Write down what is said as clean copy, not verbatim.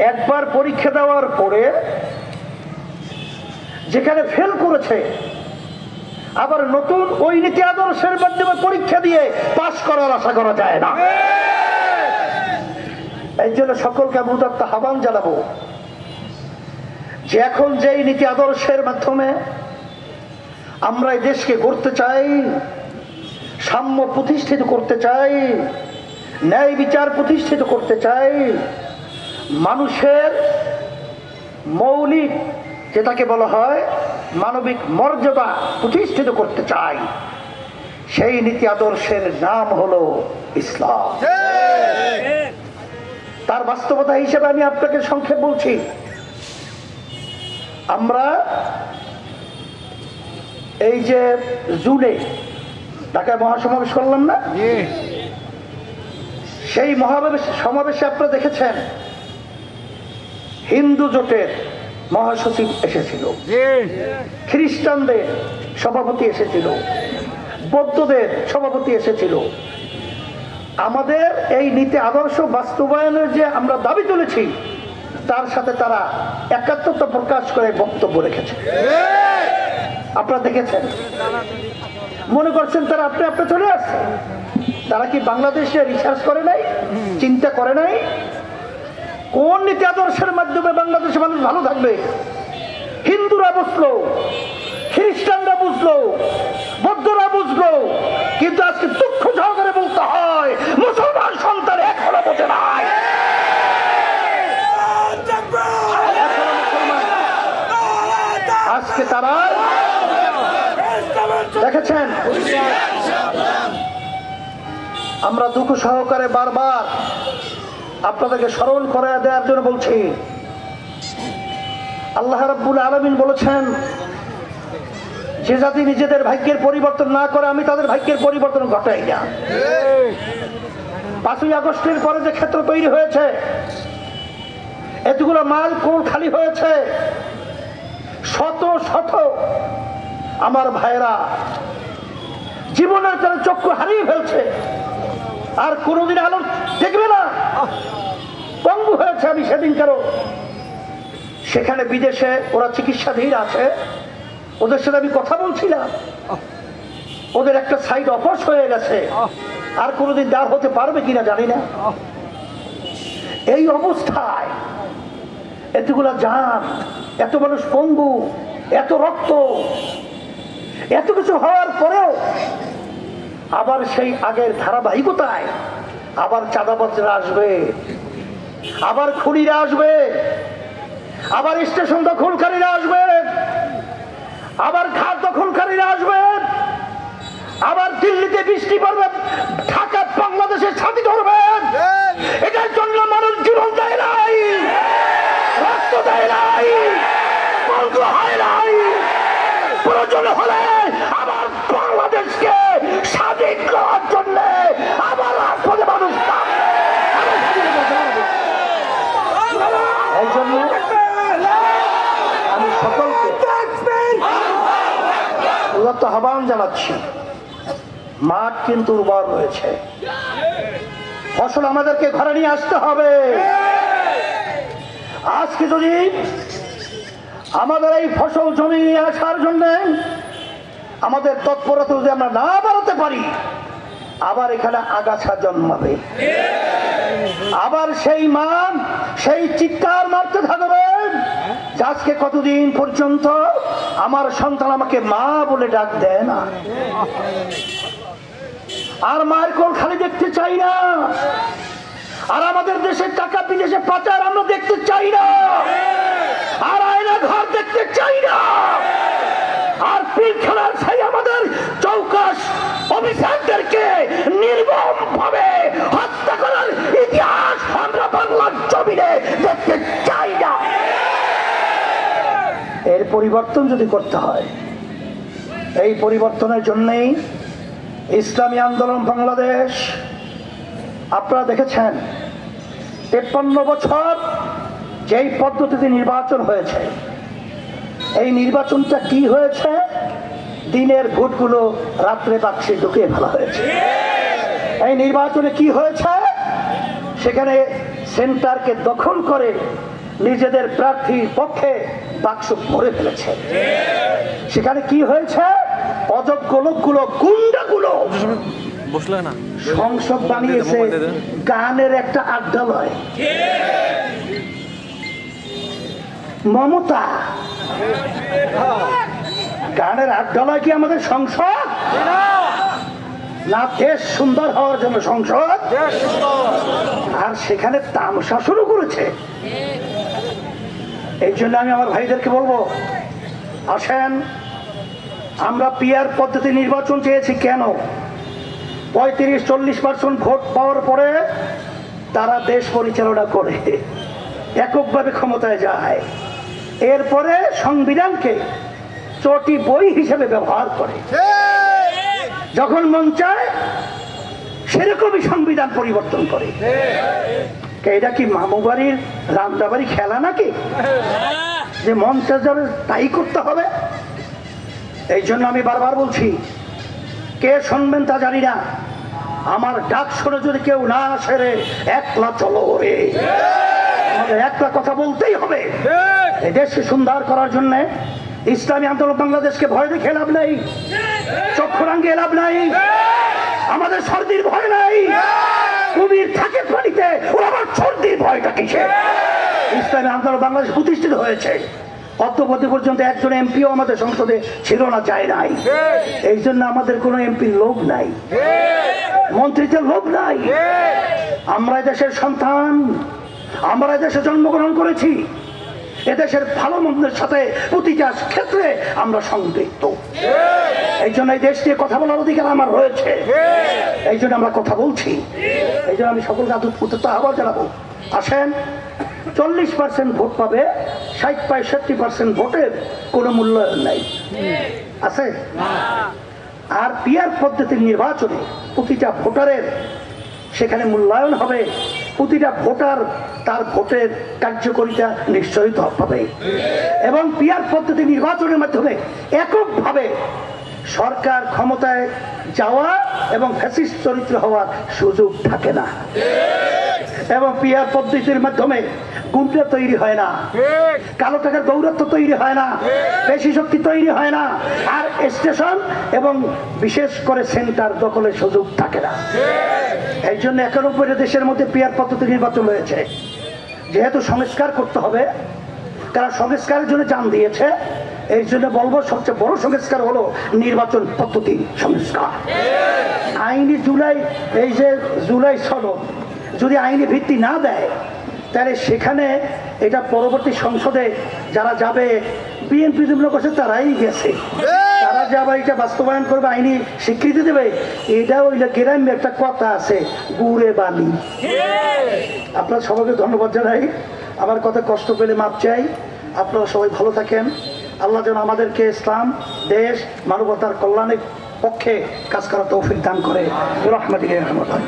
একবার পরীক্ষা দেওয়ার পরে যেখানে ফেল করেছে আবার নতুন ওই নীতি আদর্শের মাধ্যমে পরীক্ষা দিয়ে পাশ করার আশা করা যায় না। এই জন্য সকলকে আমি উদাত্ত আহ্বান জানাবো যে এখন যেই নীতি আদর্শের মাধ্যমে আমরা এই দেশকে গড়তে চাই, সাম্য প্রতিষ্ঠিত করতে চাই, ন্যায় বিচার প্রতিষ্ঠিত করতে চাই, মানুষের মৌলিক যেটাকে বলা হয় মানবিক মর্যাদা প্রতিষ্ঠিত করতে চাই, সেই নীতি আদর্শের নাম হলো ইসলাম। তার বাস্তবতা হিসেবে আমি আপনাকে সংক্ষেপ বলছি। আমরা এই যে জুনে ঢাকায় মহাসমাবেশ করলাম না, সেই সমাবেশে আপনারা দেখেছেন হিন্দু জোটের মহাসচিব এসেছিল, খ্রিস্টানদের সভাপতি এসেছিল, বৌদ্ধদের সভাপতি এসেছিল। আমাদের এই নীতি আদর্শ বাস্তবায়নের যে আমরা দাবি তুলেছি তার সাথে তারা একাত্মতা প্রকাশ করে বক্তব্য রেখেছে। আপনারা দেখেছেন, মনে করছেন তারা আপনি চলে আসছে। তারা কি বাংলাদেশে রিসার্চ করে নাই, চিন্তা করে নাই কোন নীতি আদর্শের মাধ্যমে বাংলাদেশের মানুষ ভালো থাকবে? হিন্দুরা বুঝলো, খ্রিস্টানরা বুঝলো, বৌদ্ধরা বুঝলো, কিন্তু আজকে দুঃখ সহকারে বলতে হয় মুসলমান সন্তান এখনো বোঝে নাই। আজকে তারা দেখেছেন, আমরা দুঃখ সহকারে বারবার আপনাদেরকে স্মরণ করে দেওয়ার জন্য বলছি, আল্লাহ রাব্বুল আলামিন বলেছেন যে জাতি নিজেদের ভাগ্যের পরিবর্তন না করে আমি তাদের ভাগ্যের পরিবর্তন ঘটাই না। 5ই আগস্টের পরে যে ক্ষেত্র তৈরি হয়েছে, এতগুলো মাল কোল খালি হয়েছে, শত শত আমার ভাইরা জীবনের তারা চক্ষু হারিয়ে ফেলছে, আর কোনোদিন আলো দেখবে না, পঙ্গু হয়েছে। আমি সেদিন কারো সেখানে বিদেশে ওরা চিকিৎসাধীন আছে, ওদের সাথে আমি কথা বলছিলাম, ওদের একটা সাইড অপস হয়ে গেছে, আর কোনোদিন দাঁড় হতে পারবে কিনা জানি না। এই অবস্থায় এতগুলা জান, এত মানুষ পঙ্গু, এত রক্ত, এত কিছু হওয়ার পরেও আবার সেই আগের ধারাবাহিকতায় আবার চাঁদাবাজরা আসবে, আবার খুনিরা আসবে, আবার স্টেশন দখলকারীরা আসবে, আবার ঘাট দখলকারীরা আসবে, আবার দিল্লিতে বৃষ্টি পড়বে, ঢাকা বাংলাদেশের ছাতি ধরবে। এটার জন্য মানুষ জীবন দেয় নাই, রক্ত দেয় নাই, পঙ্গু হয় নাই। প্রয়োজন হলে আবার বাংলাদেশকে স্বাধীন করার জন্য আবার রাজপথে মানুষ এই জন্য আমি সকলকে উদাত্ত আহ্বান জানাচ্ছি, মাঠ কিন্তু উর্বর রয়েছে, ফসল আমাদেরকে ঘরে নিয়ে আসতে হবে। আজকে যদি আমাদের এই ফসল জমি নিয়ে আসার জন্য আমাদের তৎপরতা যদি আমরা না বাড়াতে পারি, আবার এখানে আগাছা জন্মাবে, আবার সেই মা সেই চিৎকার মারতে থাকবে। আজকে কতদিন পর্যন্ত আমার সন্তান আমাকে মা বলে ডাক দেয় না, আর মায়ের কোল খালি দেখতে চাই না, আর আমাদের দেশের টাকা বিদেশে পাচার আমরা দেখতে চাই না, আর আয়না ঘর দেখতে চাই না, আর পিল খেলার সেই আমাদের চৌকাশ অফিসারদেরকে নির্মম ভাবে হত্যা করার ইতিহাস আমরা বাংলার জমিনে দেখতে চাই না। এর পরিবর্তন যদি করতে হয়, এই পরিবর্তনের জন্যই ইসলামী আন্দোলন বাংলাদেশ, আপনারা দেখেছেন 53 বছর যেই পদ্ধতিতে নির্বাচন হয়েছে, এই নির্বাচনটা কি হয়েছে? দিনের ভোটগুলো রাত্রে বাক্সে ঢুকিয়ে ফেলা হয়েছে। এই নির্বাচনে কি হয়েছে? সেখানে সেন্টারকে দখল করে নিজেদের প্রার্থীর পক্ষে বাক্স ভরে ফেলেছে। সেখানে কি হয়েছে? অযোগ্য লোকগুলো, গুন্ডাগুলো সংসদ বানিয়েছে গানের একটা আড্ডালয়। মমতা, গানের আড্ডালয় কি আমাদের সংসদ না? দেশ সুন্দর হওয়ার জন্য সংসদ। আর সেখানে তামসা শুরু করেছে। এই জন্য আমি আমার ভাইদেরকে বলবো, আসেন, আমরা পিআর পদ্ধতি নির্বাচন চেয়েছি। কেন? 35-40% ভোট পাওয়ার পরে তারা দেশ পরিচালনা করে, এককভাবে ক্ষমতায় যায়। এরপরে সংবিধানকে চটি বই হিসেবে ব্যবহার করে, যখন মন চায় সেরকমই সংবিধান পরিবর্তন করে। এটা কি মামু বাড়ির রান্নাবাড়ি খেলা নাকি যে মন চায় যাবে তাই করতে হবে? এই জন্য আমি বারবার বলছি, কে শুনবেন তা জানি না, আমার ডাক শুনে যদি কেউ না আসে রে, একলা চলো রে, আমাদের একলা কথা বলতেই হবে। এই দেশকে সুন্দর করার জন্য ইসলামী আন্দোলন বাংলাদেশকে ভয় দেখে লাভ নাই, চক্ষু রাঙ্গিয়ে লাভ নাই। আমাদের সর্দির ভয় নাই, কুমির থাকে পানিতে, ও আমার সর্দির ভয়টা কিসে? ইসলামী আন্দোলন বাংলাদেশ প্রতিষ্ঠিত হয়েছে, অদ্যবধি পর্যন্ত একজন এমপিও আমাদের সংসদে ছিল না, যায় নাই। এই জন্য আমাদের কোনো এমপির লোভ নাই, মন্ত্রীদের লোভ নাই। আমরা দেশের সন্তান, আমরা দেশে জন্মগ্রহণ করেছি, এদেশের ভালো মন্দের সাথে প্রতিটা ক্ষেত্রে আমরা সম্পৃক্ত। এই জন্য এই দেশ নিয়ে কথা বলার অধিকার আমার রয়েছে, এই জন্য আমরা কথা বলছি। এই জন্য আমি সকলকে উদ্যত আহ্বান জানাবো, আসেন, 40% ভোট পাবে, 60-65% ভোটের কোনো মূল্যায়ন নাই, আছে? আর পিআর পদ্ধতির নির্বাচনে প্রতিটা ভোটারের সেখানে মূল্যায়ন হবে, প্রতিটা ভোটার তার ভোটের কার্যকারিতা নিশ্চয়ই পাবে। এবং পিআর পদ্ধতি নির্বাচনের মাধ্যমে এককভাবে সরকার ক্ষমতায় যাওয়া এবং ফ্যাসিস্ট চরিত্র হওয়ার সুযোগ থাকে না। এবং পিআর পদ্ধতির মাধ্যমে গুন্ডা তৈরি হয় না, কালো টাকার দৌরাত্ম্য তৈরি হয় না, পেশি শক্তি তৈরি হয় না, আর স্টেশন এবং বিশেষ করে সেন্টার দখলের সুযোগ থাকে না। এই জন্য 91 দেশের মধ্যে পিআর পদ্ধতি নির্বাচন হয়েছে। যেহেতু সংস্কার করতে হবে, তারা সংস্কারের জন্য জান দিয়েছে, এই জন্য বলবো সবচেয়ে বড় সংস্কার হলো নির্বাচন পদ্ধতি সংস্কার। আইনি এই যে জুলাই সনদ যদি আইনি ভিত্তি না দেয়, তাহলে সেখানে এটা পরবর্তী সংসদে যারা যাবে, বিএনপি যেগুলো করছে তারাই গেছে, তারা যাবে এটা বাস্তবায়ন করবে, আইনি স্বীকৃতি দেবে। এটা ওই গ্রামে একটা কথা আছে, গুড়ে বালি। আপনারা সবাইকে ধন্যবাদ জানাই, আমার কথা কষ্ট পেলে মাপ চাই। আপনারা সবাই ভালো থাকেন। আল্লাহ যেন আমাদেরকে ইসলাম, দেশ, মানবতার কল্যাণের পক্ষে কাজ করার তৌফিক দান করে। রহমতুল্লাহ।